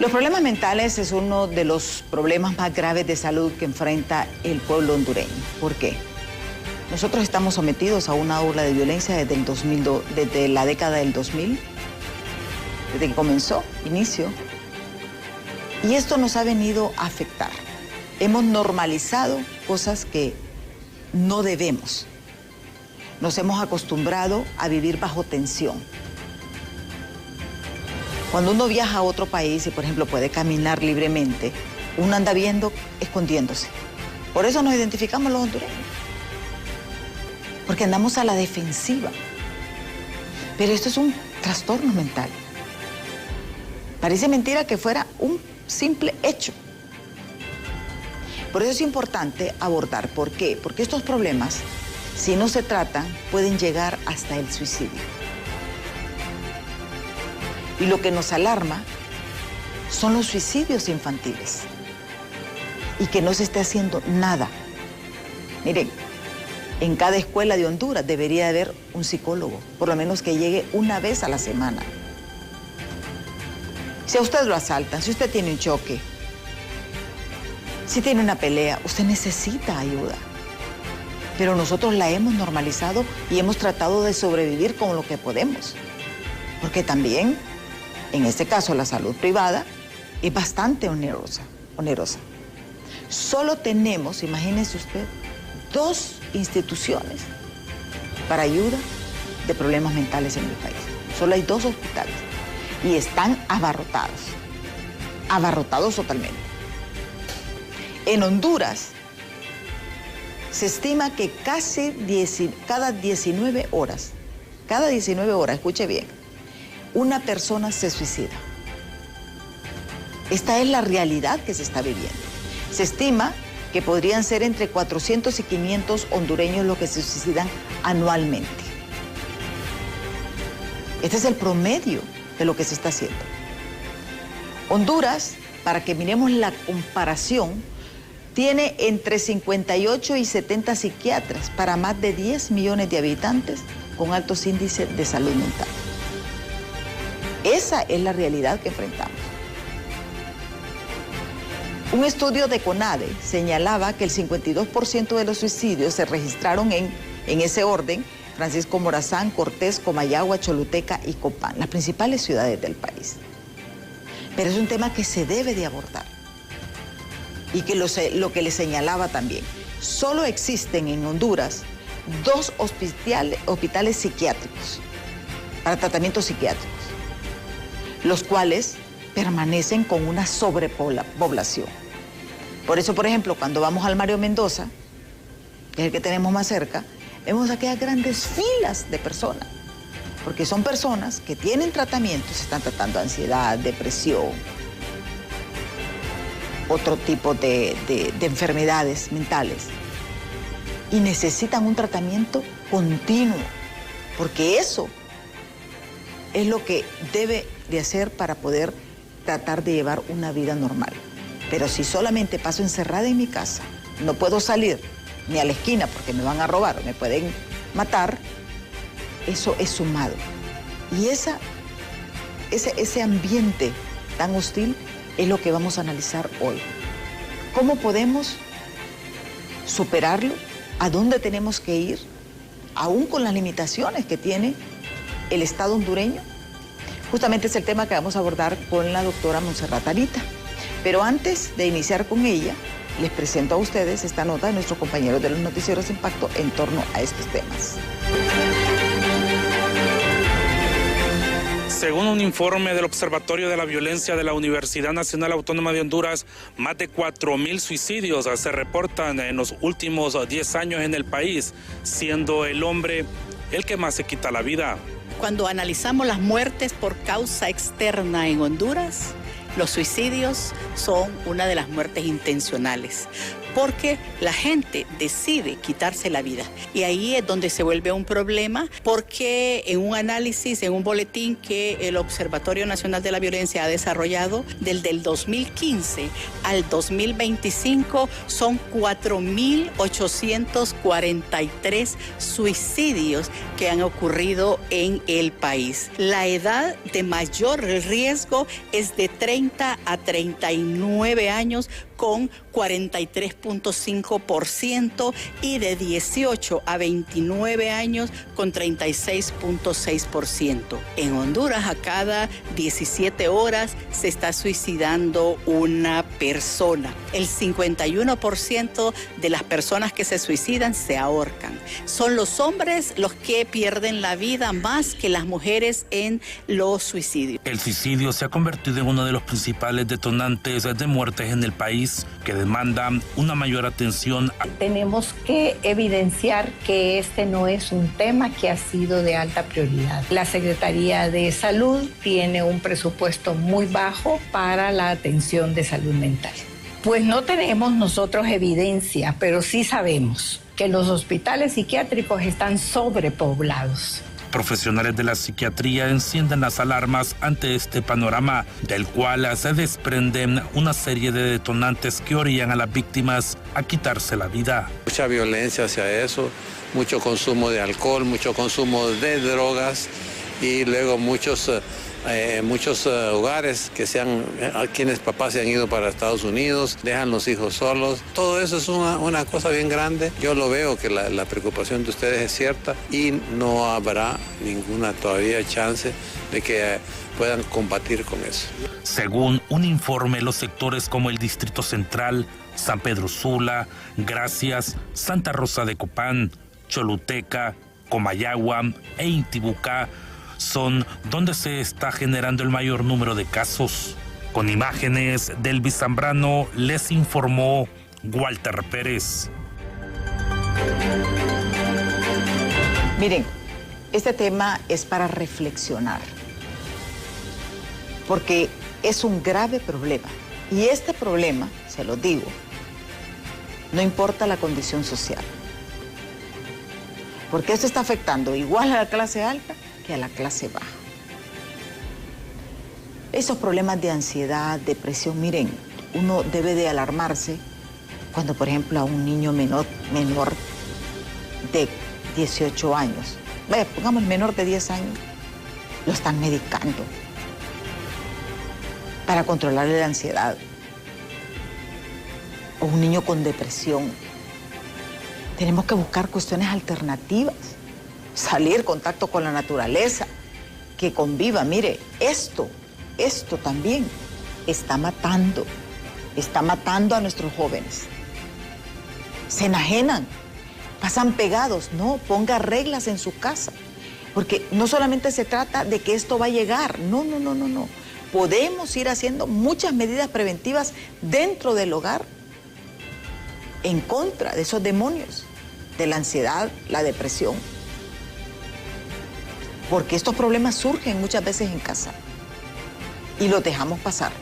Los problemas mentales es uno de los problemas más graves de salud que enfrenta el pueblo hondureño. ¿Por qué? Nosotros estamos sometidos a una ola de violencia desde la década del 2000, desde que comenzó, inicio, y esto nos ha venido a afectar. Hemos normalizado cosas que no debemos. Nos hemos acostumbrado a vivir bajo tensión. Cuando uno viaja a otro país y, por ejemplo, puede caminar libremente, uno anda viendo, escondiéndose. Por eso nos identificamos los hondureños. Porque andamos a la defensiva. Pero esto es un trastorno mental. Parece mentira que fuera un simple hecho. Por eso es importante abordar. ¿Por qué? Porque estos problemas, si no se tratan, pueden llegar hasta el suicidio. Y lo que nos alarma son los suicidios infantiles. Y que no se esté haciendo nada. Miren, en cada escuela de Honduras debería haber un psicólogo, por lo menos que llegue una vez a la semana. Si a usted lo asaltan, si usted tiene un choque, si tiene una pelea, usted necesita ayuda. Pero nosotros la hemos normalizado y hemos tratado de sobrevivir con lo que podemos. Porque también, en este caso, la salud privada es bastante onerosa. Solo tenemos, imagínese usted, 2 instituciones para ayuda de problemas mentales en el país. Solo hay 2 hospitales y están abarrotados totalmente. En Honduras se estima que cada 19 horas, escuche bien, una persona se suicida. Esta es la realidad que se está viviendo. Se estima que podrían ser entre 400 y 500 hondureños los que se suicidan anualmente. Este es el promedio de lo que se está haciendo. Honduras, para que miremos la comparación, tiene entre 58 y 70 psiquiatras para más de 10 millones de habitantes con altos índices de salud mental. Esa es la realidad que enfrentamos. Un estudio de CONADE señalaba que el 52% de los suicidios se registraron en ese orden: Francisco Morazán, Cortés, Comayagua, Choluteca y Copán, las principales ciudades del país. Pero es un tema que se debe de abordar. Y que lo que le señalaba también, solo existen en Honduras 2 hospitales psiquiátricos para tratamientos psiquiátricos, los cuales permanecen con una sobrepoblación. Por eso, por ejemplo, cuando vamos al Mario Mendoza, que es el que tenemos más cerca, vemos aquellas grandes filas de personas, porque son personas que tienen tratamientos, están tratando ansiedad, depresión, otro tipo de enfermedades mentales, y necesitan un tratamiento continuo, porque eso es lo que debe de hacer para poder tratar de llevar una vida normal. Pero si solamente paso encerrada en mi casa, no puedo salir ni a la esquina porque me van a robar o me pueden matar, eso es sumado. Y ese ambiente tan hostil es lo que vamos a analizar hoy. ¿Cómo podemos superarlo? ¿A dónde tenemos que ir? Aún con las limitaciones que tiene el Estado hondureño. Justamente es el tema que vamos a abordar con la doctora Montserrat Arita. Pero antes de iniciar con ella, les presento a ustedes esta nota de nuestros compañeros de los noticieros de impacto en torno a estos temas. Según un informe del Observatorio de la Violencia de la Universidad Nacional Autónoma de Honduras, más de 4.000 suicidios se reportan en los últimos 10 años en el país, siendo el hombre el que más se quita la vida. Cuando analizamos las muertes por causa externa en Honduras, los suicidios son una de las muertes intencionales. porque la gente decide quitarse la vida. Y ahí es donde se vuelve un problema, porque en un análisis, en un boletín que el Observatorio Nacional de la Violencia ha desarrollado, desde el 2015 al 2025 son 4.843 suicidios que han ocurrido en el país. La edad de mayor riesgo es de 30 a 39 años con 43.5% y de 18 a 29 años con 36.6%. En Honduras, a cada 17 horas se está suicidando una persona. El 51% de las personas que se suicidan se ahorcan. Son los hombres los que pierden la vida más que las mujeres en los suicidios. El suicidio se ha convertido en uno de los principales detonantes de muertes en el país, que demanda una mayor atención. Tenemos que evidenciar que este no es un tema que ha sido de alta prioridad. La Secretaría de Salud tiene un presupuesto muy bajo para la atención de salud mental. Pues no tenemos nosotros evidencia, pero sí sabemos que los hospitales psiquiátricos están sobrepoblados. Profesionales de la psiquiatría encienden las alarmas ante este panorama, del cual se desprenden una serie de detonantes que orillan a las víctimas a quitarse la vida. Mucha violencia hacia eso, mucho consumo de alcohol, mucho consumo de drogas y luego muchos hogares quienes papás se han ido para Estados Unidos, dejan los hijos solos. Todo eso es una cosa bien grande. Yo lo veo que la preocupación de ustedes es cierta y no habrá ninguna todavía chance de que puedan combatir con eso. Según un informe, los sectores como el Distrito Central, San Pedro Sula, Gracias, Santa Rosa de Copán, Choluteca, Comayagua e Intibucá son donde se está generando el mayor número de casos. Con imágenes de Elvis Zambrano, les informó Walter Pérez. Miren, este tema es para reflexionar, porque es un grave problema. Y este problema, se lo digo, no importa la condición social, porque esto está afectando igual a la clase alta que a la clase baja. Esos problemas de ansiedad, depresión, miren, uno debe de alarmarse cuando, por ejemplo, a un niño menor de 18 años, pongamos menor de 10 años, lo están medicando para controlarle la ansiedad. O un niño con depresión. Tenemos que buscar cuestiones alternativas. Salir, contacto con la naturaleza, que conviva. Mire, esto también está matando a nuestros jóvenes. Se enajenan, pasan pegados. No, ponga reglas en su casa, porque no solamente se trata de que esto va a llegar, no. Podemos ir haciendo muchas medidas preventivas dentro del hogar en contra de esos demonios, de la ansiedad, la depresión. Porque estos problemas surgen muchas veces en casa y los dejamos pasar.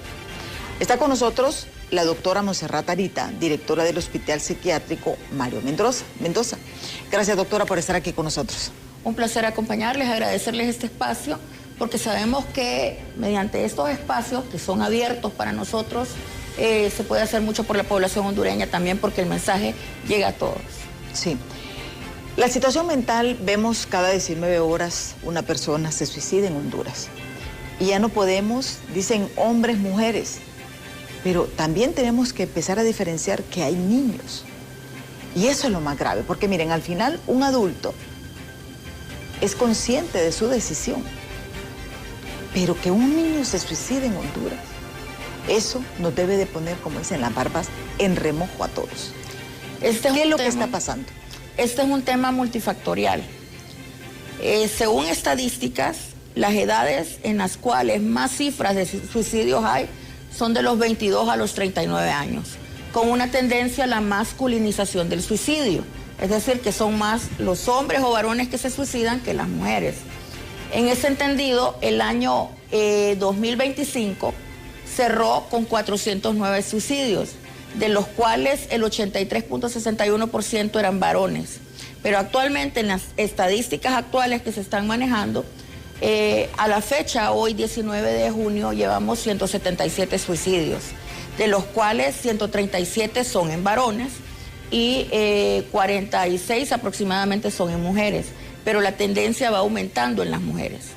Está con nosotros la doctora Montserrat Arita, directora del Hospital Psiquiátrico Mario Mendoza. Gracias, doctora, por estar aquí con nosotros. Un placer acompañarles, agradecerles este espacio, porque sabemos que mediante estos espacios que son abiertos para nosotros, se puede hacer mucho por la población hondureña también, porque el mensaje llega a todos. Sí. La situación mental, vemos cada 19 horas una persona se suicida en Honduras. Y ya no podemos, dicen hombres, mujeres, pero también tenemos que empezar a diferenciar que hay niños. Y eso es lo más grave, porque miren, al final un adulto es consciente de su decisión. Pero que un niño se suicide en Honduras, eso nos debe de poner, como dicen, las barbas en remojo a todos. ¿Qué es lo que está pasando? Este es un tema multifactorial. Según estadísticas, las edades en las cuales más cifras de suicidios hay son de los 22 a los 39 años, con una tendencia a la masculinización del suicidio. Es decir, que son más los hombres o varones que se suicidan que las mujeres. En ese entendido, el año 2025 cerró con 409 suicidios. de los cuales el 83.61% eran varones. Pero actualmente, en las estadísticas actuales que se están manejando, a la fecha, hoy 19 de junio, llevamos 177 suicidios, de los cuales 137 son en varones y 46 aproximadamente son en mujeres, pero la tendencia va aumentando en las mujeres.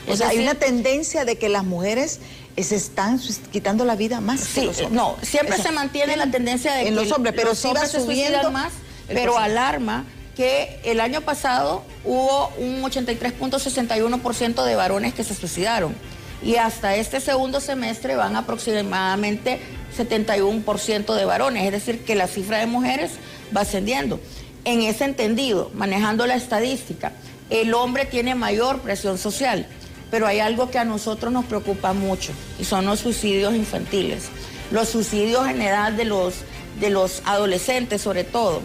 O sea, hay una tendencia de que las mujeres se están quitando la vida más que los hombres. No, siempre se mantiene la tendencia de que los hombres, pero sí va se subiendo suicidan más, pero alarma que el año pasado hubo un 83.61% de varones que se suicidaron y hasta este segundo semestre van aproximadamente 71% de varones, es decir, que la cifra de mujeres va ascendiendo. En ese entendido, manejando la estadística, el hombre tiene mayor presión social, pero hay algo que a nosotros nos preocupa mucho y son los suicidios infantiles, los suicidios en edad de los adolescentes sobre todo.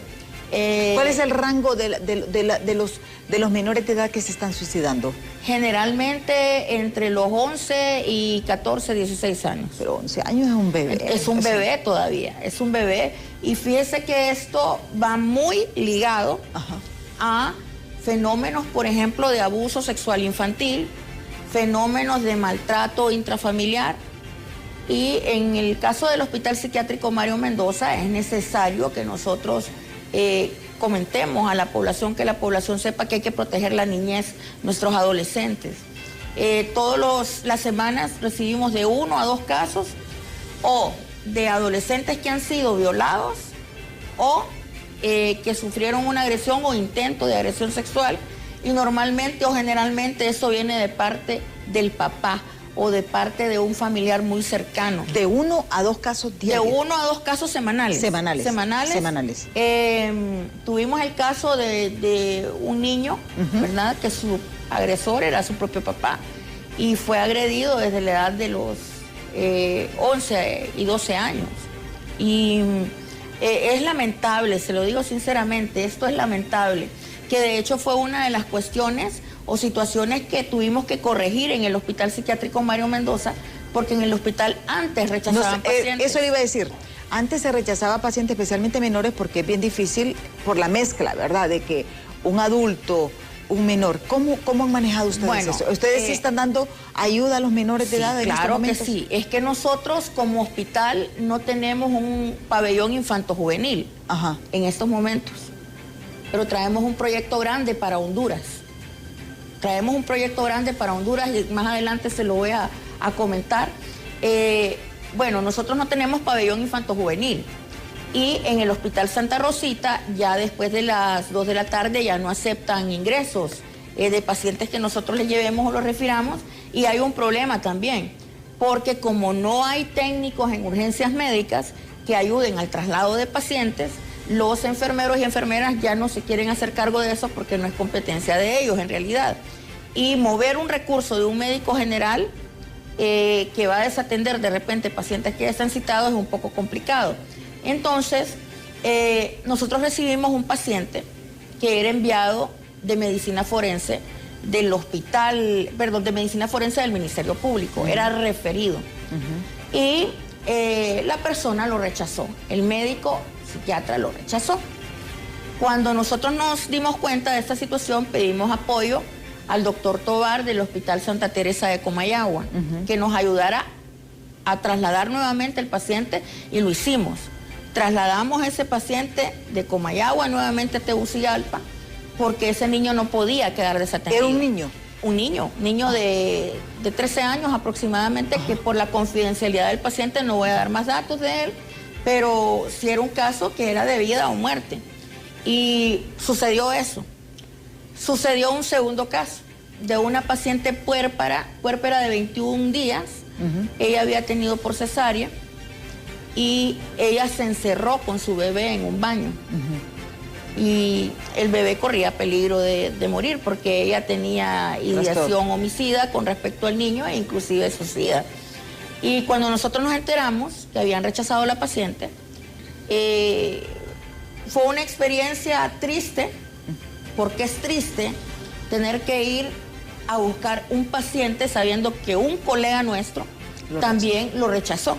¿Cuál es el rango de los menores de edad que se están suicidando? Generalmente entre los 11 y 14, 16 años. Pero 11 años es un bebé. Es un bebé todavía, es un bebé. Y fíjese que esto va muy ligado a fenómenos, por ejemplo, de abuso sexual infantil, fenómenos de maltrato intrafamiliar. Y en el caso del Hospital Psiquiátrico Mario Mendoza es necesario que nosotros comentemos a la población, que la población sepa que hay que proteger la niñez, nuestros adolescentes. Todas las semanas recibimos de 1 a 2 casos o de adolescentes que han sido violados o que sufrieron una agresión o intento de agresión sexual, y normalmente o generalmente eso viene de parte del papá o de parte de un familiar muy cercano. ¿De 1 a 2 casos diarios? De 1 a 2 casos semanales. Semanales. Tuvimos el caso de un niño, ¿verdad? Que su agresor era su propio papá y fue agredido desde la edad de los 11 y 12 años. Y es lamentable, se lo digo sinceramente, esto es lamentable, que de hecho fue una de las cuestiones o situaciones que tuvimos que corregir en el Hospital Psiquiátrico Mario Mendoza, porque en el hospital antes rechazaban pacientes. Eso le iba a decir, antes se rechazaba pacientes, especialmente menores, porque es bien difícil por la mezcla, ¿verdad? De que un adulto, un menor, ¿cómo han manejado ustedes eso? ¿Ustedes sí están dando ayuda a los menores de edad en estos momentos? Claro que sí, es que nosotros como hospital no tenemos un pabellón infanto-juvenil en estos momentos, pero traemos un proyecto grande para Honduras. Traemos un proyecto grande para Honduras y más adelante se lo voy a comentar. Bueno, nosotros no tenemos pabellón infanto-juvenil y en el Hospital Santa Rosita ya después de las 2 de la tarde ya no aceptan ingresos de pacientes que nosotros les llevemos o los refiramos, y hay un problema también, porque como no hay técnicos en urgencias médicas que ayuden al traslado de pacientes, los enfermeros y enfermeras ya no se quieren hacer cargo de eso porque no es competencia de ellos en realidad. Y mover un recurso de un médico general que va a desatender de repente pacientes que ya están citados es un poco complicado. Entonces, nosotros recibimos un paciente que era enviado de medicina forense del hospital, perdón, de medicina forense del Ministerio Público, era referido. Y la persona lo rechazó, el médico psiquiatra lo rechazó. Cuando nosotros nos dimos cuenta de esta situación, pedimos apoyo al doctor Tobar del Hospital Santa Teresa de Comayagua, que nos ayudara a trasladar nuevamente el paciente, y lo hicimos. Trasladamos a ese paciente de Comayagua nuevamente a Tegucigalpa, porque ese niño no podía quedar desatendido. ¿Era un niño? Un niño de 13 años aproximadamente, que por la confidencialidad del paciente no voy a dar más datos de él, pero sí era un caso que era de vida o muerte. Y sucedió eso. Sucedió un segundo caso de una paciente puérpera de 21 días. Ella había tenido por cesárea y ella se encerró con su bebé en un baño. Y el bebé corría peligro de morir porque ella tenía ideación homicida con respecto al niño e inclusive suicida. Y cuando nosotros nos enteramos que habían rechazado a la paciente, fue una experiencia triste, porque es triste tener que ir a buscar un paciente sabiendo que un colega nuestro también lo rechazó.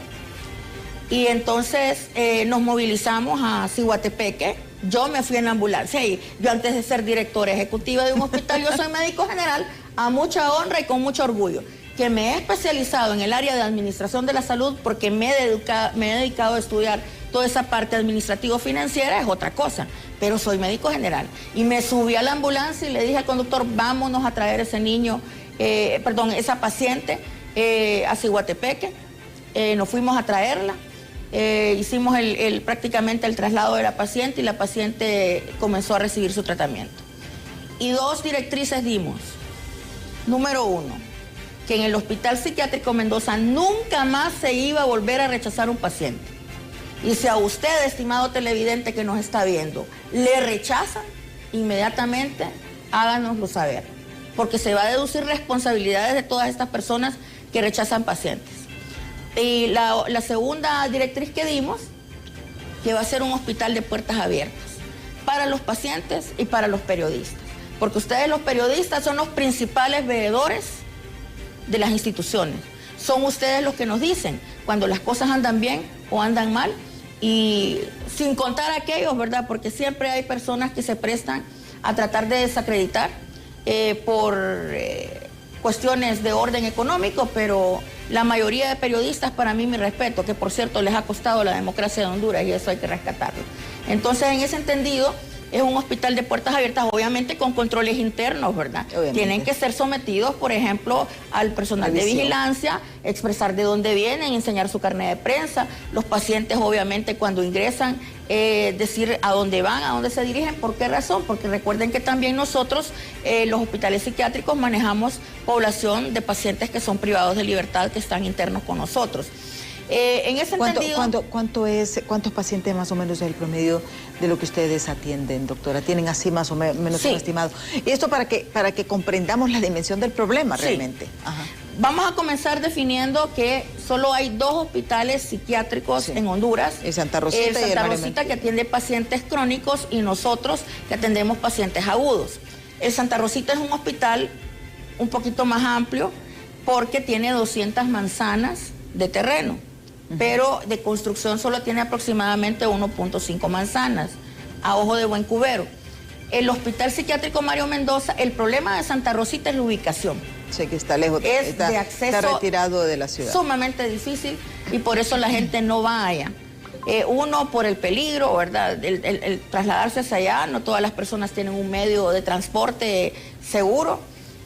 Y entonces nos movilizamos a Ciguatepeque. Yo me fui en la ambulancia y yo, antes de ser directora ejecutiva de un hospital, yo soy médico general, a mucha honra y con mucho orgullo, que me he especializado en el área de administración de la salud porque me he dedicado a estudiar toda esa parte administrativo-financiera, es otra cosa, pero soy médico general. Y me subí a la ambulancia y le dije al conductor, vámonos a traer ese niño, esa paciente a Ciguatepeque. Nos fuimos a traerla. Hicimos prácticamente el traslado de la paciente y la paciente comenzó a recibir su tratamiento. Y 2 directrices dimos. Número 1, que en el Hospital Psiquiátrico Mendoza nunca más se iba a volver a rechazar un paciente. Y si a usted, estimado televidente que nos está viendo, le rechazan, inmediatamente háganoslo saber, porque se va a deducir responsabilidades de todas estas personas que rechazan pacientes. Y la segunda directriz que dimos, que va a ser un hospital de puertas abiertas para los pacientes y para los periodistas, porque ustedes, los periodistas, son los principales veedores de las instituciones. Son ustedes los que nos dicen cuando las cosas andan bien o andan mal, y sin contar aquellos, ¿verdad? Porque siempre hay personas que se prestan a tratar de desacreditar por cuestiones de orden económico, pero la mayoría de periodistas, para mí, mi respeto, que por cierto les ha costado la democracia de Honduras y eso hay que rescatarlo. Entonces, en ese entendido, es un hospital de puertas abiertas, obviamente con controles internos, ¿verdad? Obviamente. Tienen que ser sometidos, por ejemplo, al personal de vigilancia, expresar de dónde vienen, enseñar su carnet de prensa. Los pacientes, obviamente, cuando ingresan, decir a dónde van, a dónde se dirigen, por qué razón. Porque recuerden que también nosotros, los hospitales psiquiátricos, manejamos población de pacientes que son privados de libertad, que están internos con nosotros. En ese entendido, ¿Cuántos pacientes más o menos es el promedio de lo que ustedes atienden, doctora? ¿Tienen así más o menos un estimado? Y esto para que comprendamos la dimensión del problema realmente. Ajá. Vamos a comenzar definiendo que solo hay 2 hospitales psiquiátricos en Honduras. El Santa Rosita y el Mario Rosita, que atiende pacientes crónicos, y nosotros, que atendemos pacientes agudos. El Santa Rosita es un hospital un poquito más amplio porque tiene 200 manzanas de terreno, pero de construcción solo tiene aproximadamente 1.5 manzanas, a ojo de buen cubero. El Hospital Psiquiátrico Mario Mendoza, el problema de Santa Rosita es la ubicación. Sé que está lejos, de acceso, está retirado de la ciudad. Sumamente difícil, y por eso la gente no va allá. Uno, por el peligro, ¿verdad? El trasladarse hacia allá, no todas las personas tienen un medio de transporte seguro.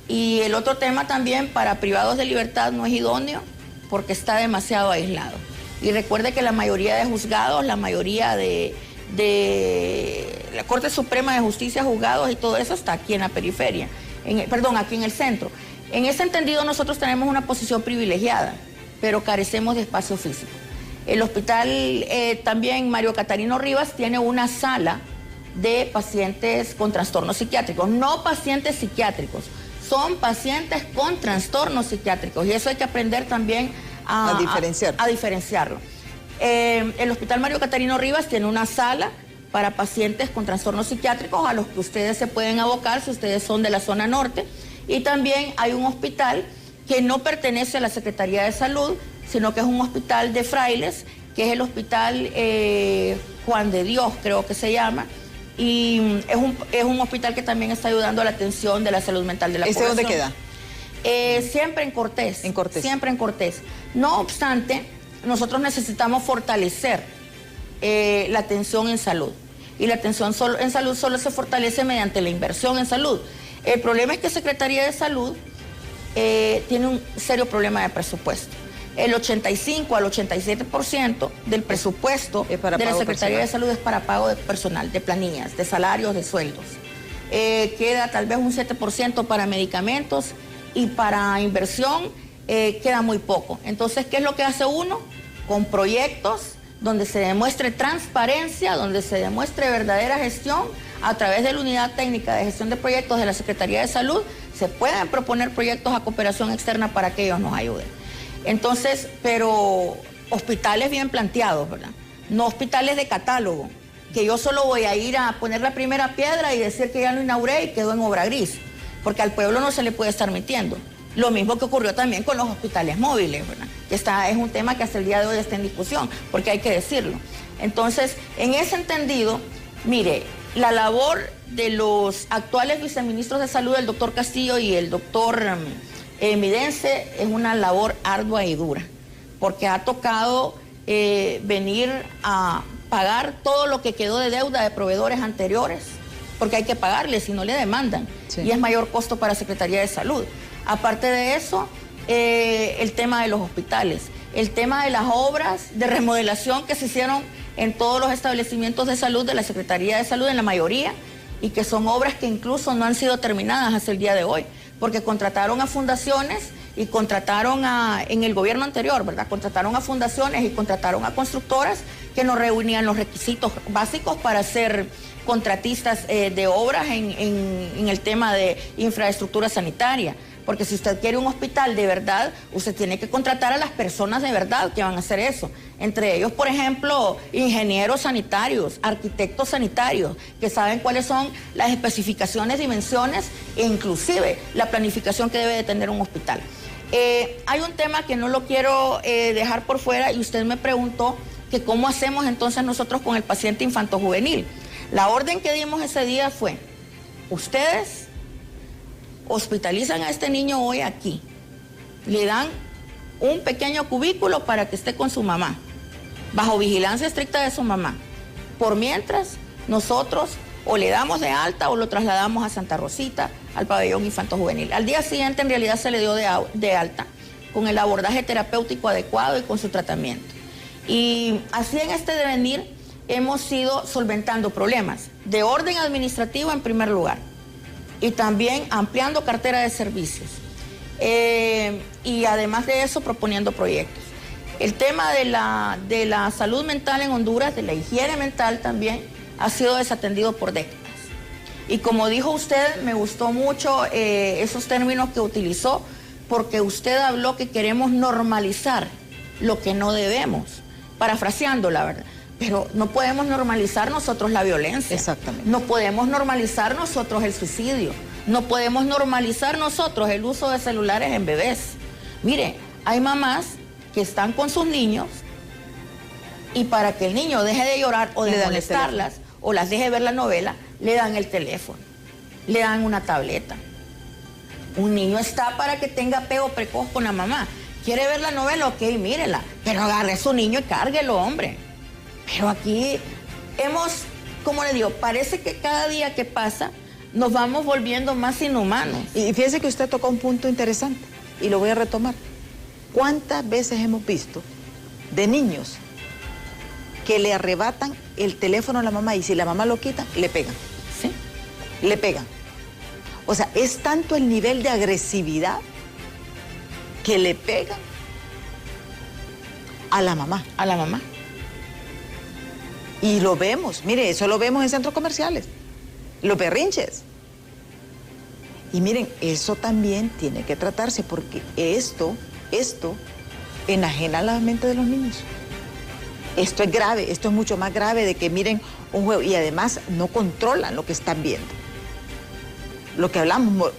Y el otro tema también, para privados de libertad no es idóneo, porque está demasiado aislado. Y recuerde que la mayoría de juzgados, la mayoría de la Corte Suprema de Justicia, juzgados y todo eso está aquí en la periferia, aquí en el centro. En ese entendido, nosotros tenemos una posición privilegiada, pero carecemos de espacio físico. El hospital también Mario Catarino Rivas tiene una sala de pacientes con trastornos psiquiátricos, no pacientes psiquiátricos, son pacientes con trastornos psiquiátricos, y eso hay que aprender también a diferenciarlo. El Hospital Mario Catarino Rivas tiene una sala para pacientes con trastornos psiquiátricos a los que ustedes se pueden abocar si ustedes son de la zona norte, y también hay un hospital que no pertenece a la Secretaría de Salud, sino que es un hospital de frailes, que es el Hospital Juan de Dios, creo que se llama, y es un hospital que también está ayudando a la atención de la salud mental de la población. ¿Dónde queda? Siempre en Cortés. En Cortés. Siempre en Cortés. No obstante, nosotros necesitamos fortalecer la atención en salud. Y la atención en salud solo se fortalece mediante la inversión en salud. El problema es que Secretaría de Salud tiene un serio problema de presupuesto. El 85 al 87% del presupuesto de la Secretaría de Salud es para pago de personal, de planillas, de salarios, de sueldos. Queda tal vez un 7% para medicamentos, y para inversión queda muy poco. Entonces, ¿qué es lo que hace uno? Con proyectos donde se demuestre transparencia, donde se demuestre verdadera gestión, a través de la Unidad Técnica de Gestión de Proyectos de la Secretaría de Salud, se pueden proponer proyectos a cooperación externa para que ellos nos ayuden. Entonces, pero hospitales bien planteados, ¿verdad? No hospitales de catálogo, que yo solo voy a ir a poner la primera piedra y decir que ya lo inauguré y quedó en obra gris, porque al pueblo no se le puede estar mintiendo. Lo mismo que ocurrió también con los hospitales móviles, ¿verdad? que es un tema que hasta el día de hoy está en discusión, porque hay que decirlo. Entonces, en ese entendido, mire, la labor de los actuales viceministros de salud, el doctor Castillo y el doctor Midense, es una labor ardua y dura, porque ha tocado venir a pagar todo lo que quedó de deuda de proveedores anteriores, porque hay que pagarles si no le demandan, sí. Y es mayor costo para Secretaría de Salud. Aparte de eso, el tema de los hospitales, el tema de las obras de remodelación que se hicieron en todos los establecimientos de salud de la Secretaría de Salud, en la mayoría, y que son obras que incluso no han sido terminadas hasta el día de hoy, porque contrataron a fundaciones y contrataron en el gobierno anterior, ¿verdad? Contrataron a fundaciones y contrataron a constructoras que no reunían los requisitos básicos para ser contratistas de obras en el tema de infraestructura sanitaria. Porque si usted quiere un hospital de verdad, usted tiene que contratar a las personas de verdad que van a hacer eso. Entre ellos, por ejemplo, ingenieros sanitarios, arquitectos sanitarios, que saben cuáles son las especificaciones, dimensiones e inclusive la planificación que debe de tener un hospital. Hay un tema que no lo quiero dejar por fuera y usted me preguntó que cómo hacemos entonces nosotros con el paciente infantojuvenil. La orden que dimos ese día fue, ustedes hospitalizan a este niño hoy aquí, le dan un pequeño cubículo para que esté con su mamá, bajo vigilancia estricta de su mamá. Por mientras, nosotros o le damos de alta o lo trasladamos a Santa Rosita, al pabellón infantojuvenil. Al día siguiente, en realidad, se le dio de alta con el abordaje terapéutico adecuado y con su tratamiento. Y así en este devenir hemos ido solventando problemas de orden administrativo en primer lugar, y también ampliando cartera de servicios. Y además de eso, proponiendo proyectos. El tema de la salud mental en Honduras, de la higiene mental también, ha sido desatendido por décadas. Y como dijo usted, me gustó mucho esos términos que utilizó, porque usted habló que queremos normalizar lo que no debemos, parafraseando la verdad. Pero no podemos normalizar nosotros la violencia. Exactamente. No podemos normalizar nosotros el suicidio. No podemos normalizar nosotros el uso de celulares en bebés. Mire, hay mamás que están con sus niños y para que el niño deje de llorar o de molestarlas o las deje ver la novela, le dan el teléfono, le dan una tableta. Un niño está para que tenga apego precoz con la mamá. ¿Quiere ver la novela? Ok, mírela. Pero agarre a su niño y cárguelo, hombre. Pero aquí como le digo, parece que cada día que pasa nos vamos volviendo más inhumanos. Y fíjese que usted tocó un punto interesante y lo voy a retomar. ¿Cuántas veces hemos visto de niños que le arrebatan el teléfono a la mamá y si la mamá lo quita, le pegan? Sí. Le pegan. O sea, es tanto el nivel de agresividad que le pegan a la mamá. A la mamá. Y lo vemos, mire, eso lo vemos en centros comerciales, los berrinches. Y miren, eso también tiene que tratarse porque esto enajena la mente de los niños. Esto es grave, esto es mucho más grave de que miren un juego y además no controlan lo que están viendo. Lo que hablamos,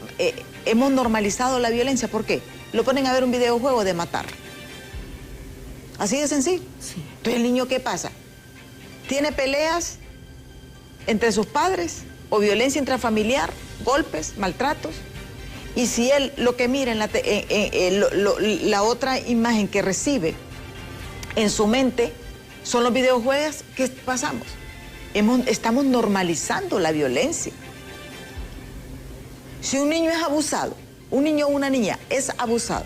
hemos normalizado la violencia, ¿por qué? Lo ponen a ver un videojuego de matar. Así de sencillo. Sí. Entonces el niño, ¿qué pasa? Tiene peleas entre sus padres o violencia intrafamiliar, golpes, maltratos. Y si él lo que mira en la otra imagen que recibe en su mente son los videojuegos, ¿qué pasamos? Estamos normalizando la violencia. Si un niño es abusado, un niño o una niña es abusado,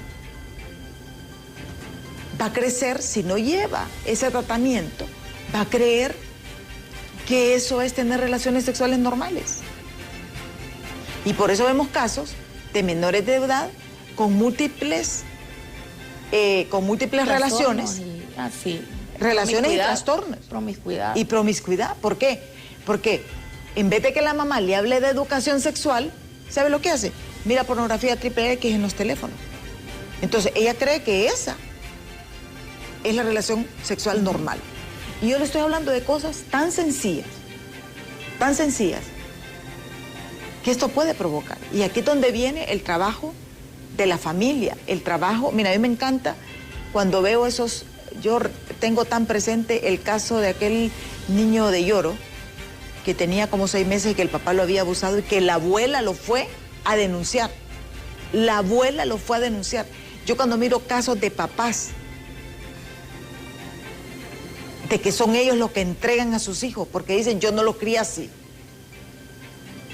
va a crecer si no lleva ese tratamiento. Va a creer que eso es tener relaciones sexuales normales. Y por eso vemos casos de menores de edad con múltiples relaciones. Relaciones y trastornos. Promiscuidad. Y promiscuidad. ¿Por qué? Porque en vez de que la mamá le hable de educación sexual, ¿sabe lo que hace? Mira pornografía XXX en los teléfonos. Entonces ella cree que esa es la relación sexual normal. Y yo le estoy hablando de cosas tan sencillas, que esto puede provocar. Y aquí es donde viene el trabajo de la familia, el trabajo, mira, a mí me encanta cuando veo esos, yo tengo tan presente el caso de aquel niño de Lloro, que tenía como 6 meses y que el papá lo había abusado y que la abuela lo fue a denunciar. La abuela lo fue a denunciar. Yo cuando miro casos de papás, de que son ellos los que entregan a sus hijos, porque dicen, yo no lo crié así.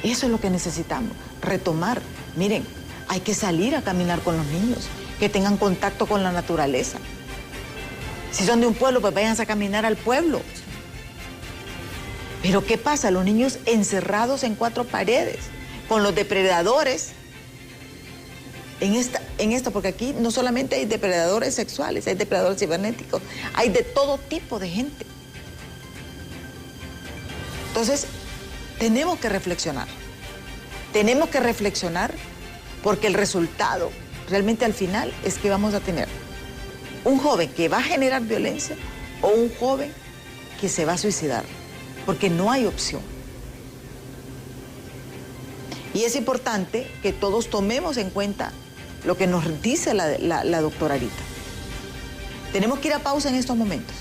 Eso es lo que necesitamos, retomar. Miren, hay que salir a caminar con los niños, que tengan contacto con la naturaleza. Si son de un pueblo, pues váyanse a caminar al pueblo. Pero ¿qué pasa? Los niños encerrados en 4 paredes, con los depredadores. En esto, porque aquí no solamente hay depredadores sexuales, hay depredadores cibernéticos, hay de todo tipo de gente. Entonces, tenemos que reflexionar. Tenemos que reflexionar porque el resultado, realmente al final, es que vamos a tener un joven que va a generar violencia o un joven que se va a suicidar, porque no hay opción. Y es importante que todos tomemos en cuenta lo que nos dice la doctora Arita. Tenemos que ir a pausa en estos momentos.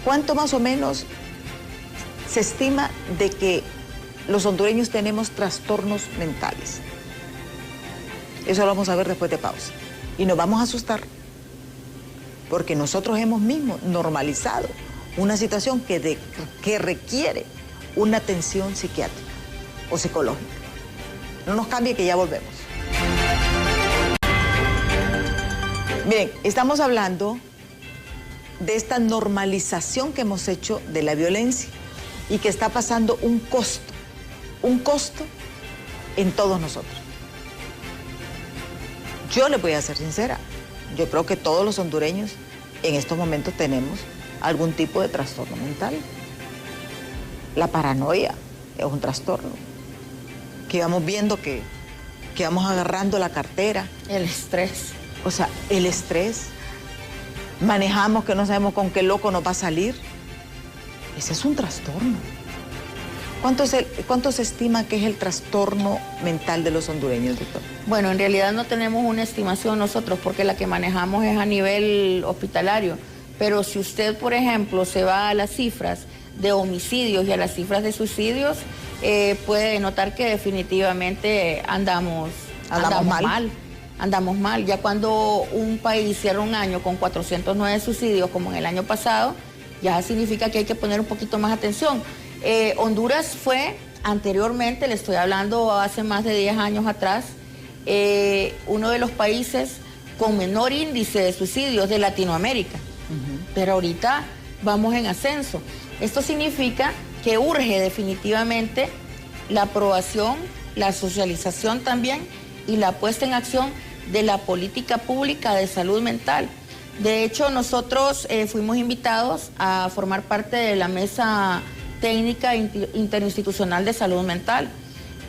¿Cuánto más o menos se estima de que los hondureños tenemos trastornos mentales? Eso lo vamos a ver después de pausa. Y nos vamos a asustar, porque nosotros hemos mismos normalizado una situación que requiere una atención psiquiátrica o psicológica. No nos cambie, que ya volvemos. Bien, estamos hablando de esta normalización que hemos hecho de la violencia y que está pasando un costo en todos nosotros. Yo les voy a ser sincera, yo creo que todos los hondureños en estos momentos tenemos algún tipo de trastorno mental. La paranoia es un trastorno, que vamos viendo que vamos agarrando la cartera. El estrés. O sea, el estrés. Manejamos que no sabemos con qué loco nos va a salir. Ese es un trastorno. ¿Cuánto se estima que es el trastorno mental de los hondureños, doctor? Bueno, en realidad no tenemos una estimación nosotros porque la que manejamos es a nivel hospitalario. Pero si usted, por ejemplo, se va a las cifras de homicidios y a las cifras de suicidios, puede notar que definitivamente andamos mal. Andamos mal. Ya cuando un país cierra un año con 409 suicidios, como en el año pasado, ya significa que hay que poner un poquito más atención. Honduras fue anteriormente, le estoy hablando hace más de 10 años atrás, uno de los países con menor índice de suicidios de Latinoamérica. Pero ahorita vamos en ascenso. Esto significa que urge definitivamente la aprobación, la socialización también y la puesta en acción de la política pública de salud mental. De hecho, nosotros fuimos invitados a formar parte de la Mesa Técnica Interinstitucional de Salud Mental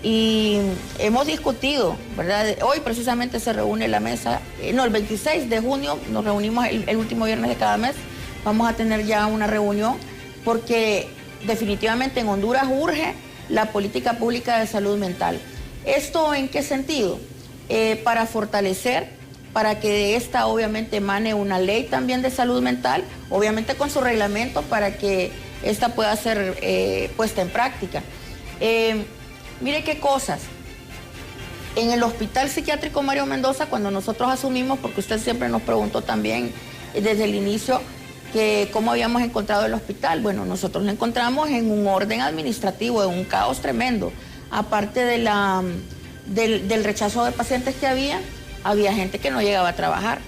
y hemos discutido, ¿verdad? Hoy precisamente se reúne la mesa, el 26 de junio nos reunimos el último viernes de cada mes, vamos a tener ya una reunión porque definitivamente en Honduras urge la política pública de salud mental. ¿Esto en qué sentido? Para fortalecer, para que de esta obviamente emane una ley también de salud mental, obviamente con su reglamento para que esta pueda ser puesta en práctica. Mire qué cosas. En el Hospital Psiquiátrico Mario Mendoza, cuando nosotros asumimos, porque usted siempre nos preguntó también desde el inicio que cómo habíamos encontrado el hospital. Bueno, nosotros lo encontramos en un orden administrativo, en un caos tremendo. Aparte del rechazo de pacientes que había gente que no llegaba a trabajar.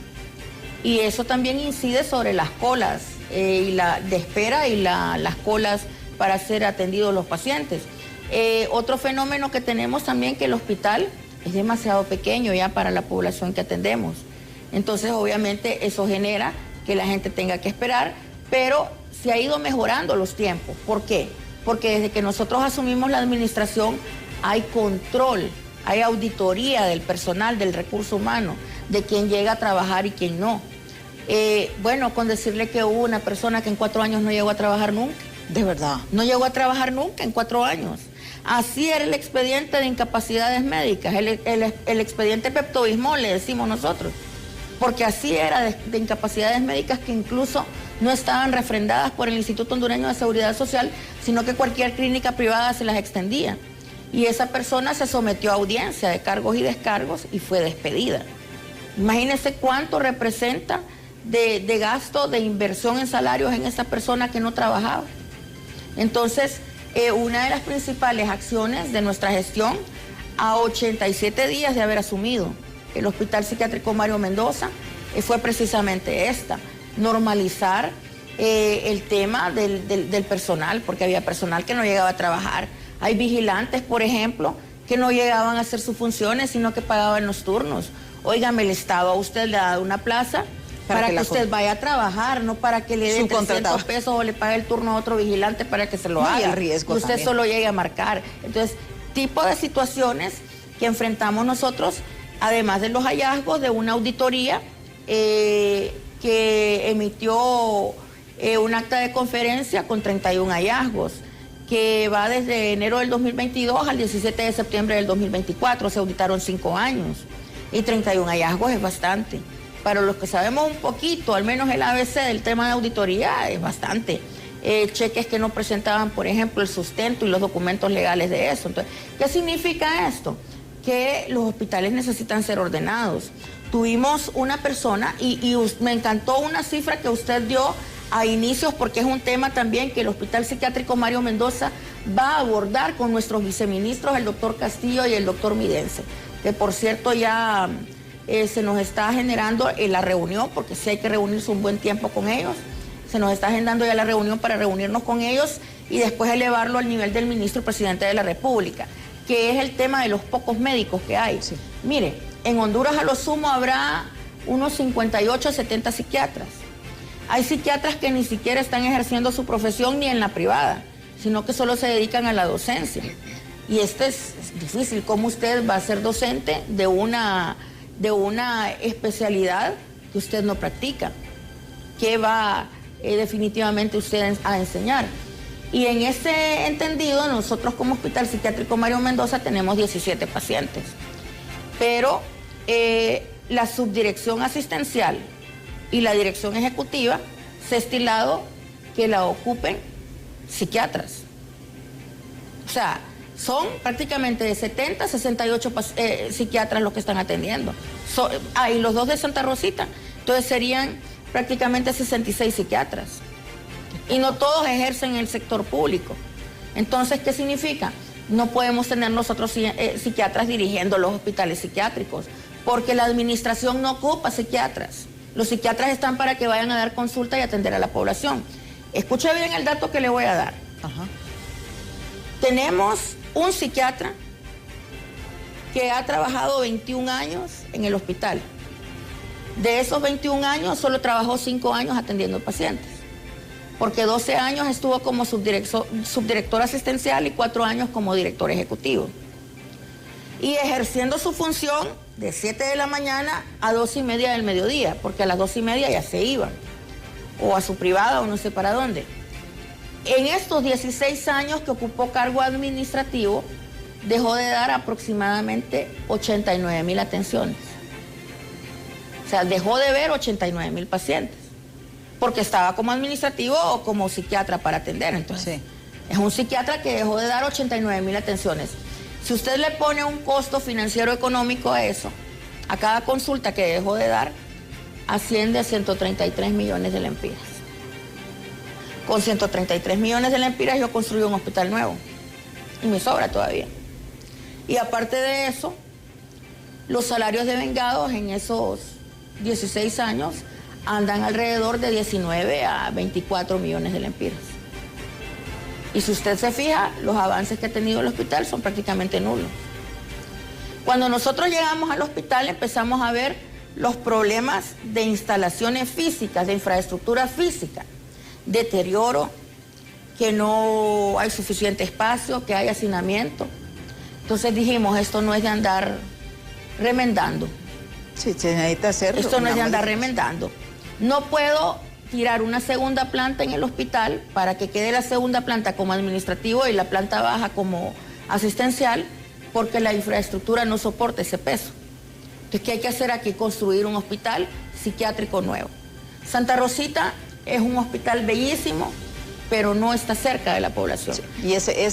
Y eso también incide sobre las colas y la de espera y las colas para ser atendidos los pacientes. Otro fenómeno que tenemos también, que el hospital es demasiado pequeño ya para la población que atendemos. Entonces, obviamente, eso genera que la gente tenga que esperar, pero se ha ido mejorando los tiempos. ¿Por qué? Porque desde que nosotros asumimos la administración hay control, hay auditoría del personal, del recurso humano, de quién llega a trabajar y quién no. Bueno, con decirle que hubo una persona que en 4 años no llegó a trabajar nunca. De verdad. No llegó a trabajar nunca en 4 años. Así era el expediente de incapacidades médicas, el expediente Pepto-Bismol, le decimos nosotros. porque así era de incapacidades médicas que incluso no estaban refrendadas por el Instituto Hondureño de Seguridad Social, sino que cualquier clínica privada se las extendía. Y esa persona se sometió a audiencia de cargos y descargos y fue despedida. Imagínense cuánto representa de gasto, de inversión en salarios en esa persona que no trabajaba. Entonces, una de las principales acciones de nuestra gestión, a 87 días de haber asumido el Hospital Psiquiátrico Mario Mendoza, fue precisamente esta: normalizar el tema del personal, porque había personal que no llegaba a trabajar. Hay vigilantes, por ejemplo, que no llegaban a hacer sus funciones, sino que pagaban los turnos. Óigame, el Estado a usted le ha dado una plaza para que usted vaya a trabajar, no para que le dé 300 pesos o le pague el turno a otro vigilante para que se lo haga. Y el riesgo usted también. Solo llegue a marcar. Entonces, tipo de situaciones que enfrentamos nosotros, además de los hallazgos de una auditoría que emitió un acta de conferencia con 31 hallazgos, que va desde enero del 2022 al 17 de septiembre del 2024, se auditaron 5 años, y 31 hallazgos es bastante. Para los que sabemos un poquito, al menos el ABC del tema de auditoría, es bastante. Cheques que no presentaban, por ejemplo, el sustento y los documentos legales de eso. Entonces, ¿qué significa esto? Que los hospitales necesitan ser ordenados. Tuvimos una persona, y me encantó una cifra que usted dio a inicios, porque es un tema también que el Hospital Psiquiátrico Mario Mendoza va a abordar con nuestros viceministros, el doctor Castillo y el doctor Midense, que por cierto ya se nos está generando la reunión, porque sí hay que reunirse un buen tiempo con ellos. Se nos está agendando ya la reunión para reunirnos con ellos y después elevarlo al nivel del ministro presidente de la República, que es el tema de los pocos médicos que hay. Sí. Mire, en Honduras a lo sumo habrá unos 58 o 70 psiquiatras. Hay psiquiatras que ni siquiera están ejerciendo su profesión ni en la privada, sino que solo se dedican a la docencia. Y es difícil. ¿Cómo usted va a ser docente de una especialidad que usted no practica? ¿Qué va definitivamente usted a enseñar? Y en ese entendido, nosotros como Hospital Psiquiátrico Mario Mendoza tenemos 17 pacientes. Pero la subdirección asistencial y la dirección ejecutiva se ha estilado que la ocupen psiquiatras. O sea, son prácticamente de 70 a 68 psiquiatras los que están atendiendo. Y los 2 de Santa Rosita. Entonces serían prácticamente 66 psiquiatras. Y no todos ejercen en el sector público. Entonces, ¿qué significa? No podemos tener nosotros psiquiatras dirigiendo los hospitales psiquiátricos, porque la administración no ocupa psiquiatras. Los psiquiatras están para que vayan a dar consulta y atender a la población. Escuche bien el dato que le voy a dar. Ajá. Tenemos un psiquiatra que ha trabajado 21 años en el hospital. De esos 21 años, solo trabajó 5 años atendiendo pacientes, porque 12 años estuvo como subdirector asistencial y 4 años como director ejecutivo. Y ejerciendo su función de 7 de la mañana a 2:30 del mediodía, porque a las 2:30 ya se iban, o a su privada o no sé para dónde. En estos 16 años que ocupó cargo administrativo, dejó de dar aproximadamente 89,000 atenciones. O sea, dejó de ver 89,000 pacientes, porque estaba como administrativo o como psiquiatra para atender. Entonces, sí, es un psiquiatra que dejó de dar 89,000 atenciones. Si usted le pone un costo financiero económico a eso, a cada consulta que dejó de dar, asciende a 133 millones de lempiras. Con 133 millones de lempiras yo construí un hospital nuevo y me sobra todavía. Y aparte de eso, los salarios de vengados en esos 16 años andan alrededor de 19 a 24 millones de lempiras. Y si usted se fija, los avances que ha tenido el hospital son prácticamente nulos. Cuando nosotros llegamos al hospital empezamos a ver los problemas de instalaciones físicas, de infraestructura física, deterioro, que no hay suficiente espacio, que hay hacinamiento. Entonces dijimos, esto no es de andar remendando. Sí, se necesita hacerlo. Esto no es de andar remendando. No puedo tirar una segunda planta en el hospital para que quede la segunda planta como administrativo y la planta baja como asistencial, porque la infraestructura no soporta ese peso. Entonces, ¿qué hay que hacer aquí? Construir un hospital psiquiátrico nuevo. Santa Rosita es un hospital bellísimo, pero no está cerca de la población. Sí.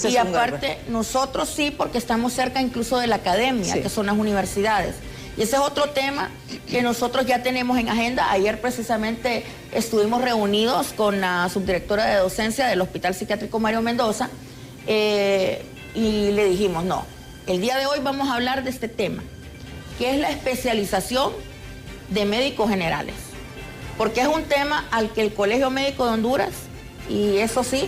Y aparte, nosotros sí, porque estamos cerca incluso de la academia, sí, que son las universidades. Y ese es otro tema que nosotros ya tenemos en agenda. Ayer precisamente estuvimos reunidos con la subdirectora de docencia del Hospital Psiquiátrico Mario Mendoza y le dijimos, no, el día de hoy vamos a hablar de este tema, que es la especialización de médicos generales. Porque es un tema al que el Colegio Médico de Honduras, y eso sí,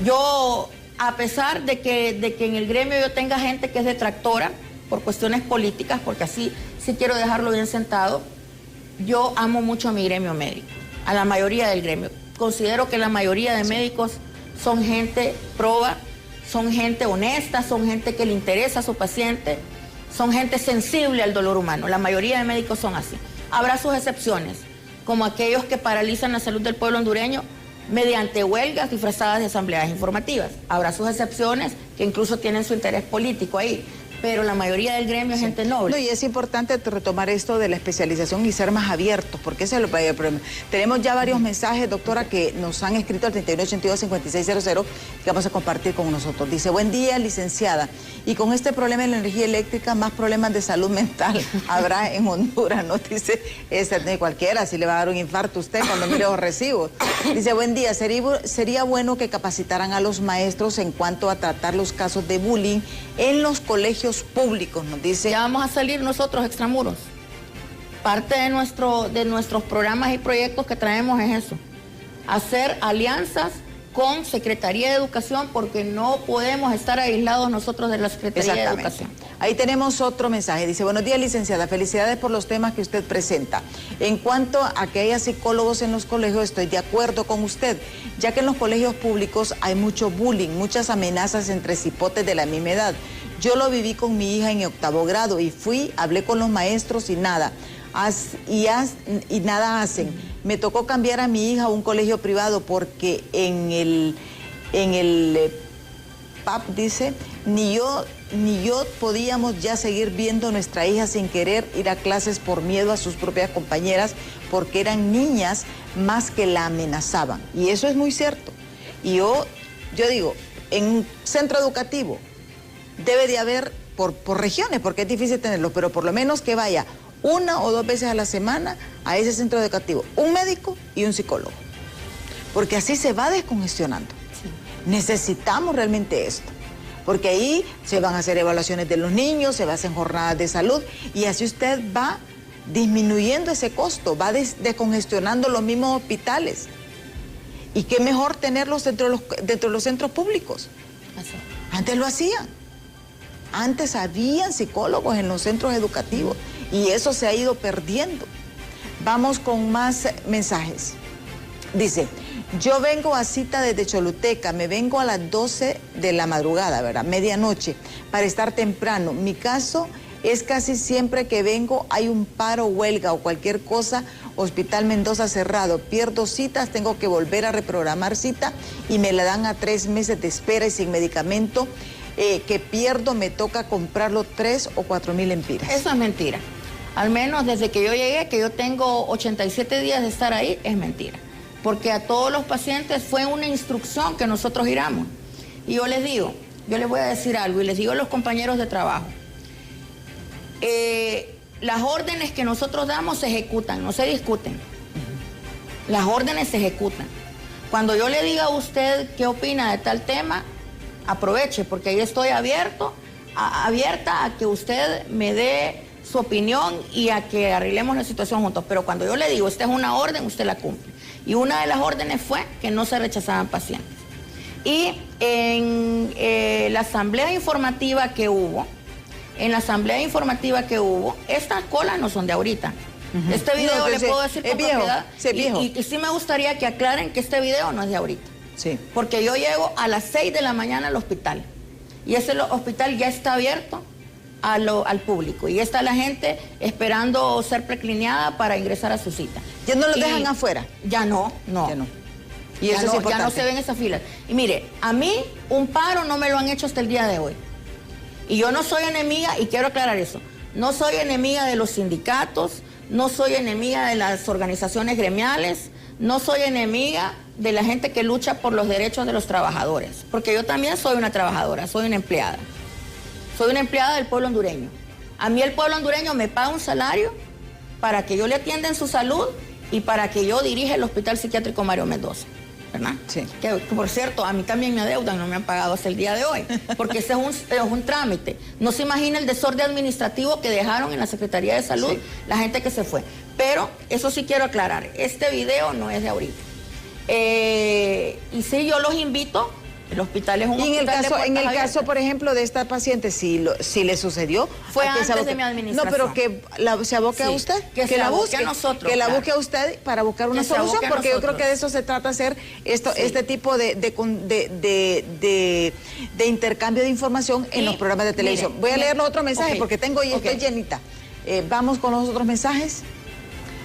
yo, a pesar de que en el gremio yo tenga gente que es detractora por cuestiones políticas, porque así sí quiero dejarlo bien sentado, yo amo mucho a mi gremio médico, a la mayoría del gremio. Considero que la mayoría de médicos son gente proba, son gente honesta, son gente que le interesa a su paciente, son gente sensible al dolor humano. La mayoría de médicos son así. Habrá sus excepciones, como aquellos que paralizan la salud del pueblo hondureño mediante huelgas disfrazadas de asambleas informativas. Habrá sus excepciones que incluso tienen su interés político ahí, pero la mayoría del gremio es gente noble. No, y es importante retomar esto de la especialización y ser más abiertos, porque ese es el problema. Tenemos ya varios mensajes, doctora, que nos han escrito al 3182-5600, que vamos a compartir con nosotros. Dice, buen día, licenciada, y con este problema de la energía eléctrica, más problemas de salud mental habrá en Honduras, ¿no? Dice, de cualquiera, si le va a dar un infarto a usted cuando mire los recibos. Dice, buen día, sería bueno que capacitaran a los maestros en cuanto a tratar los casos de bullying en los colegios públicos, nos dice. Ya vamos a salir nosotros extramuros. Parte de nuestros programas y proyectos que traemos es eso, hacer alianzas con Secretaría de Educación, porque no podemos estar aislados nosotros de la Secretaría de Educación. Ahí tenemos otro mensaje, dice, buenos días, licenciada, felicidades por los temas que usted presenta. En cuanto a que haya psicólogos en los colegios, estoy de acuerdo con usted, ya que en los colegios públicos hay mucho bullying, muchas amenazas entre cipotes de la misma edad. Yo lo viví con mi hija en 8º grado y hablé con los maestros y nada. Y nada hacen. Me tocó cambiar a mi hija a un colegio privado porque en el PAP, dice, ni yo podíamos ya seguir viendo a nuestra hija sin querer ir a clases por miedo a sus propias compañeras, porque eran niñas más que la amenazaban. Y eso es muy cierto. Y yo digo, en un centro educativo debe de haber por regiones, porque es difícil tenerlo, pero por lo menos que vaya 1 o 2 veces a la semana a ese centro educativo, un médico y un psicólogo, porque así se va descongestionando. Sí. Necesitamos realmente esto, porque ahí se van a hacer evaluaciones de los niños, se va a hacer jornadas de salud, y así usted va disminuyendo ese costo, va descongestionando los mismos hospitales. Y qué mejor tenerlos dentro de los centros públicos. Así. Antes lo hacían. Antes habían psicólogos en los centros educativos y eso se ha ido perdiendo. Vamos con más mensajes. Dice, yo vengo a cita desde Choluteca, me vengo a las 12 de la madrugada, ¿verdad? Medianoche, para estar temprano. Mi caso es casi siempre que vengo hay un paro, huelga o cualquier cosa, Hospital Mendoza cerrado. Pierdo citas, tengo que volver a reprogramar cita y me la dan a 3 meses de espera y sin medicamento. Que pierdo, me toca comprarlo 3 o 4 mil empiras. Eso es mentira. Al menos desde que yo llegué, que yo tengo 87 días de estar ahí, es mentira. Porque a todos los pacientes fue una instrucción que nosotros giramos. Y yo les digo, yo les voy a decir algo y les digo a los compañeros de trabajo. Las órdenes que nosotros damos se ejecutan, no se discuten. Las órdenes se ejecutan. Cuando yo le diga a usted qué opina de tal tema, aproveche, porque ahí estoy abierta a que usted me dé su opinión y a que arreglemos la situación juntos. Pero cuando yo le digo, esta es una orden, usted la cumple. Y una de las órdenes fue que no se rechazaban pacientes. Y en la asamblea informativa que hubo, estas colas no son de ahorita. Este video no, le puedo decir con propiedad. Es viejo. Y sí me gustaría que aclaren que este video no es de ahorita. Sí. Porque yo llego a las 6 de la mañana al hospital y ese hospital ya está abierto al público y está la gente esperando ser precliniada para ingresar a su cita. ¿Ya no los dejan afuera? Ya no. Ya no. Y eso es importante. Ya no se ven esas filas. Y mire, a mí un paro no me lo han hecho hasta el día de hoy. Y yo no soy enemiga y quiero aclarar eso. No soy enemiga de los sindicatos, no soy enemiga de las organizaciones gremiales, no soy enemiga de la gente que lucha por los derechos de los trabajadores, porque yo también soy una trabajadora, soy una empleada. Soy una empleada del pueblo hondureño. A mí el pueblo hondureño me paga un salario para que yo le atienda en su salud y para que yo dirija el Hospital Psiquiátrico Mario Mendoza, ¿verdad? Sí. Que por cierto, a mí también me adeudan, no me han pagado hasta el día de hoy, porque ese es un trámite. No se imagina el desorden administrativo que dejaron en la Secretaría de Salud, sí, la gente que se fue. Pero eso sí quiero aclarar, este video no es de ahorita. Y sí, yo los invito. El hospital es un hospital en el caso, por ejemplo, de esta paciente, si le sucedió... Fue antes de mi administración. No, pero que se aboque a usted. Que la busque a nosotros. Que la busque a usted para buscar una solución, porque yo creo que de eso se trata, hacer este tipo de intercambio de información en los programas de televisión. Voy a leer los otros mensajes porque tengo y estoy llenita. Vamos con los otros mensajes.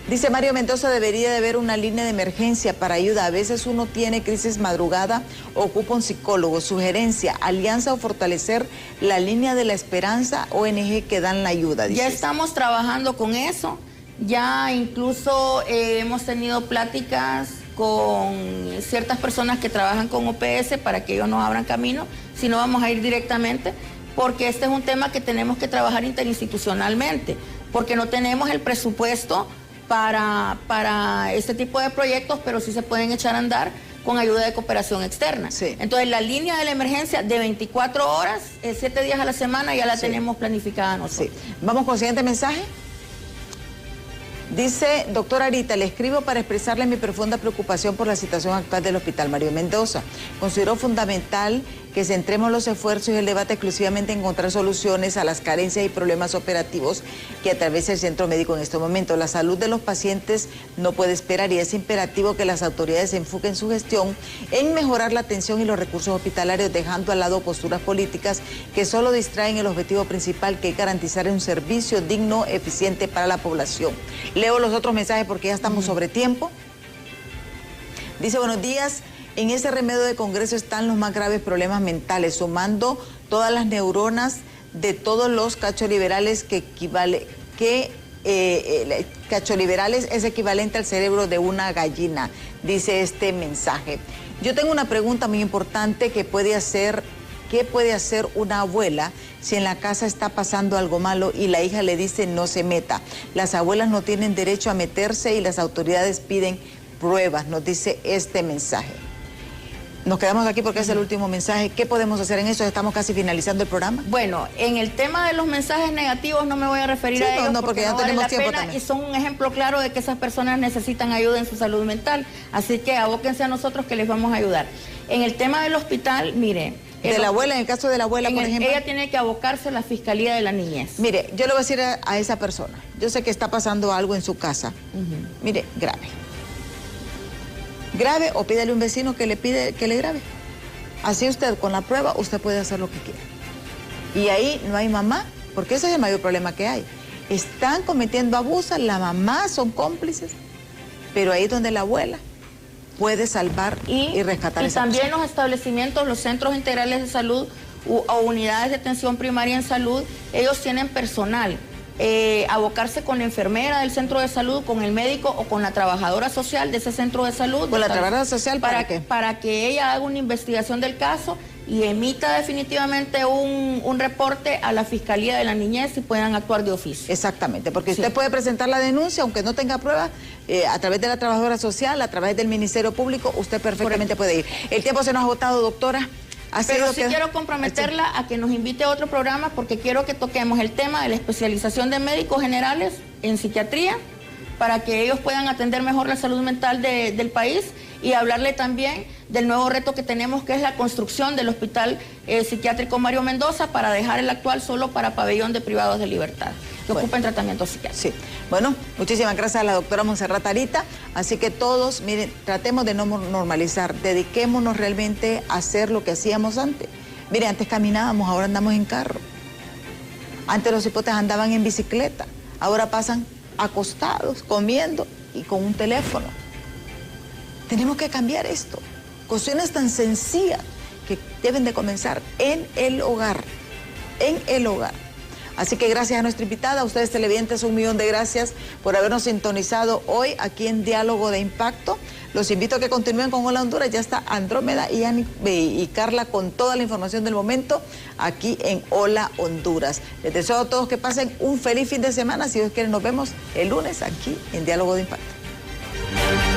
Dice Mario Mendoza, debería de haber una línea de emergencia para ayuda. A veces uno tiene crisis madrugada, ocupa un psicólogo. Sugerencia, alianza o fortalecer la línea de la esperanza, ONG que dan la ayuda. Ya estamos trabajando con eso. Ya incluso hemos tenido pláticas con ciertas personas que trabajan con OPS para que ellos nos abran camino. Si no, vamos a ir directamente, porque este es un tema que tenemos que trabajar interinstitucionalmente, porque no tenemos el presupuesto para este tipo de proyectos, pero sí se pueden echar a andar con ayuda de cooperación externa. Sí. Entonces, la línea de la emergencia de 24 horas, 7 días a la semana, ya la tenemos planificada nosotros. Sí. Vamos con el siguiente mensaje. Dice, doctora Arita, le escribo para expresarle mi profunda preocupación por la situación actual del Hospital Mario Mendoza. Considero fundamental que centremos los esfuerzos y el debate exclusivamente en encontrar soluciones a las carencias y problemas operativos que atraviesa el centro médico en este momento. La salud de los pacientes no puede esperar y es imperativo que las autoridades enfoquen su gestión en mejorar la atención y los recursos hospitalarios, dejando al lado posturas políticas que solo distraen el objetivo principal, que es garantizar un servicio digno, eficiente para la población. Leo los otros mensajes porque ya estamos sobre tiempo. Dice, buenos días. En ese remedio de Congreso están los más graves problemas mentales, sumando todas las neuronas de todos los cacholiberales cacholiberales es equivalente al cerebro de una gallina, dice este mensaje. Yo tengo una pregunta muy importante que puede hacer... ¿Qué puede hacer una abuela si en la casa está pasando algo malo y la hija le dice no se meta? Las abuelas no tienen derecho a meterse y las autoridades piden pruebas, nos dice este mensaje. Nos quedamos aquí porque es el último mensaje. ¿Qué podemos hacer en eso? Estamos casi finalizando el programa. Bueno, en el tema de los mensajes negativos no me voy a referir a ellos porque ya no tenemos tiempo también. Y son un ejemplo claro de que esas personas necesitan ayuda en su salud mental. Así que abóquense a nosotros que les vamos a ayudar. En el tema del hospital, mire... De la abuela, en el caso de la abuela, por ejemplo. Ella tiene que abocarse a la Fiscalía de la Niñez. Mire, yo le voy a decir a esa persona, yo sé que está pasando algo en su casa. Mire, grave. Grave o pídele a un vecino que le grabe. Así usted, con la prueba, usted puede hacer lo que quiera. Y ahí no hay mamá, porque ese es el mayor problema que hay. Están cometiendo abusos, la mamá son cómplices, pero ahí es donde la abuela puede salvar y rescatar esa también persona. Los establecimientos, los centros integrales de salud o unidades de atención primaria en salud, ellos tienen personal. Abocarse con la enfermera del centro de salud, con el médico o con la trabajadora social de ese centro de salud. ¿Con la trabajadora social para qué? Para que ella haga una investigación del caso y emita definitivamente un reporte a la Fiscalía de la Niñez y puedan actuar de oficio. Exactamente, porque usted puede presentar la denuncia, aunque no tenga pruebas, a través de la trabajadora social, a través del Ministerio Público, usted perfectamente puede ir. El tiempo se nos ha agotado, doctora. Pero sí quiero comprometerla a que nos invite a otro programa porque quiero que toquemos el tema de la especialización de médicos generales en psiquiatría para que ellos puedan atender mejor la salud mental del país y hablarle también del nuevo reto que tenemos, que es la construcción del Hospital Psiquiátrico Mario Mendoza, para dejar el actual solo para pabellón de privados de libertad, que ocupen tratamiento psiquiátrico. Sí. Bueno, muchísimas gracias a la doctora Montserrat Arita. Así que todos, miren, tratemos de no normalizar, dediquémonos realmente a hacer lo que hacíamos antes. Mire, antes caminábamos, ahora andamos en carro. Antes los hipotes andaban en bicicleta, ahora pasan acostados, comiendo y con un teléfono. Tenemos que cambiar esto. Cuestiones tan sencillas que deben de comenzar en el hogar. En el hogar. Así que gracias a nuestra invitada, a ustedes televidentes, 1.000.000 de gracias por habernos sintonizado hoy aquí en Diálogo de Impacto. Los invito a que continúen con Hola Honduras. Ya está Andrómeda y Carla con toda la información del momento aquí en Hola Honduras. Les deseo a todos que pasen un feliz fin de semana. Si Dios quiere, nos vemos el lunes aquí en Diálogo de Impacto.